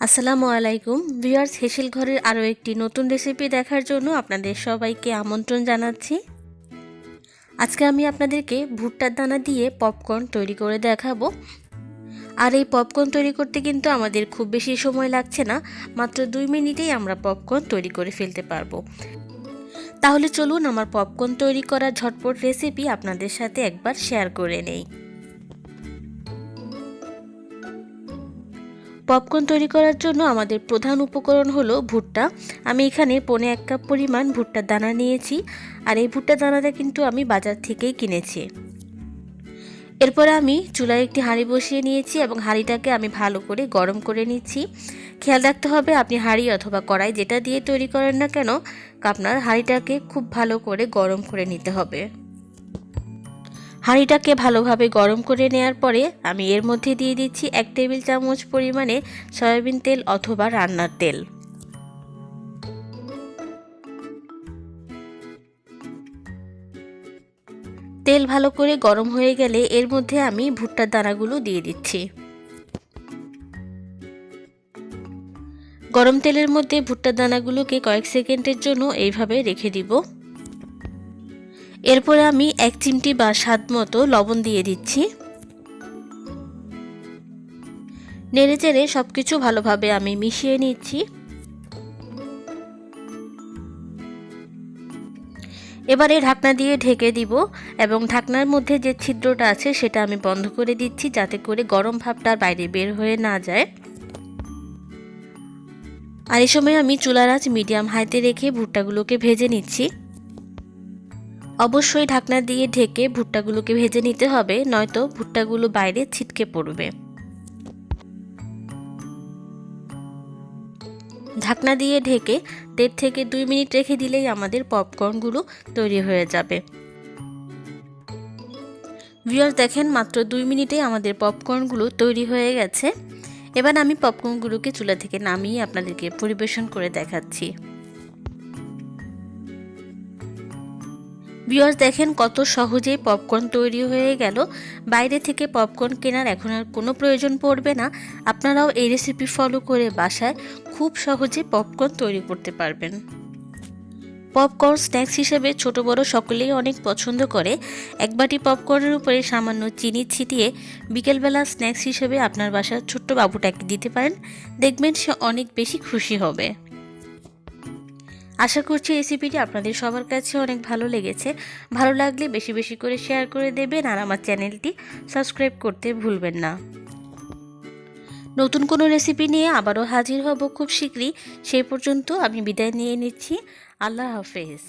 আসসালামু আলাইকুম ভিউয়ার্স, হেশেল ঘরের আরও একটি নতুন রেসিপি দেখার জন্য আপনাদের সবাইকে আমন্ত্রণ জানাচ্ছি। আজকে আমি আপনাদেরকে ভুট্টার দানা দিয়ে পপকর্ন তৈরি করে দেখাবো। আর এই পপকর্ন তৈরি করতে কিন্তু আমাদের খুব বেশি সময় লাগছে না, মাত্র 2 মিনিটেই আমরা পপকর্ন তৈরি করে ফেলতে পারবো। তাহলে চলুন আমার পপকর্ন তৈরি করার ঝটপট রেসিপি আপনাদের সাথে একবার শেয়ার করে নেই। পপকর্ন তৈরি করার জন্য আমাদের প্রধান উপকরণ হলো ভুট্টা। আমি এখানে 1.5 কাপ পরিমাণ ভুট্টার দানা নিয়েছি, আর এই ভুট্টার দানাটা কিন্তু আমি বাজার থেকেই কিনেছি। এরপরে আমি চুলায় একটি হাঁড়ি বসিয়ে নিয়েছি এবং হাঁড়িটাকে আমি ভালো করে গরম করে নিচ্ছি। খেয়াল রাখতে হবে আপনি হাঁড়ি অথবা কড়াই যেটা দিয়ে তৈরি করেন না কেন, আপনার হাঁড়িটাকে খুব ভালো করে গরম করে নিতে হবে। হাঁড়িটাকে ভালোভাবে গরম করে নেওয়ার পরে আমি এর মধ্যে দিয়ে দিচ্ছি 1 টেবিল চামচ পরিমাণে সয়াবিন তেল অথবা রান্নার তেল। তেল ভালো করে গরম হয়ে গেলে এর মধ্যে আমি ভুট্টার দানাগুলো দিয়ে দিচ্ছি। গরম তেলের মধ্যে ভুট্টার দানাগুলোকে কয়েক সেকেন্ডের জন্য এইভাবে রেখে দিব। এরপরে আমি 1 চিমটি বা স্বাদ মতো লবণ দিয়ে দিচ্ছি। নেড়েচেড়ে সবকিছু ভালোভাবে আমি মিশিয়ে নিচ্ছি। এবারে ঢাকনা দিয়ে ঢেকে দিব এবং ঢাকনার মধ্যে যে ছিদ্রটা আছে সেটা আমি বন্ধ করে দিচ্ছি, যাতে করে গরম ভাবটা বাইরে বের হয়ে না যায়। আর এই সময় আমি চুলার আঁচ মিডিয়াম হাইতে রেখে ভুট্টাগুলোকে ভেজে নিচ্ছি। অবশ্যই ঢাকনা দিয়ে ঢেকে ভুট্টাগুলোকে ভেজে নিতে হবে, নয়তো ভুট্টাগুলো বাইরে ছিটকে পড়বে। ঢাকনা দিয়ে ঢেকে 1.5 থেকে 2 মিনিট রেখে দিলেই আমাদের পপকর্নগুলো তৈরি হয়ে যাবে। ভিউয়ার্স দেখেন, মাত্র 2 মিনিটেই আমাদের পপকর্নগুলো তৈরি হয়ে গেছে। এবার আমি পপকর্নগুলোকে চুলা থেকে নামিয়ে আপনাদেরকে পরিবেশন করে দেখাচ্ছি। ভিউয়ার্স দেখেন, কত সহজেই পপকর্ন তৈরি হয়ে গেল। বাইরে থেকে পপকর্ন কেনার এখন আর কোনো প্রয়োজন পড়বে না। আপনারাও এই রেসিপি ফলো করে বাসায় খুব সহজে পপকর্ন তৈরি করতে পারবেন। পপকর্ন স্ন্যাক্স হিসেবে ছোট বড় সকলেই অনেক পছন্দ করে। 1 বাটি পপকর্নের উপরে সামান্য চিনি ছিটিয়ে বিকেলবেলা স্ন্যাক্স হিসেবে আপনার বাসার ছোট্ট বাবুটাকে দিতে পারেন, দেখবেন সে অনেক বেশি খুশি হবে। আশা করছি রেসিপিটি আপনাদের সবার কাছে অনেক ভালো লেগেছে। ভালো লাগলে বেশি বেশি করে শেয়ার করে দেবেন, আর আমার চ্যানেলটি সাবস্ক্রাইব করতে ভুলবেন না। নতুন কোনো রেসিপি নিয়ে আবারও হাজির হব খুব শীঘ্রই। সেই পর্যন্ত আমি বিদায় নিয়ে নিচ্ছি। আল্লাহ হাফেজ।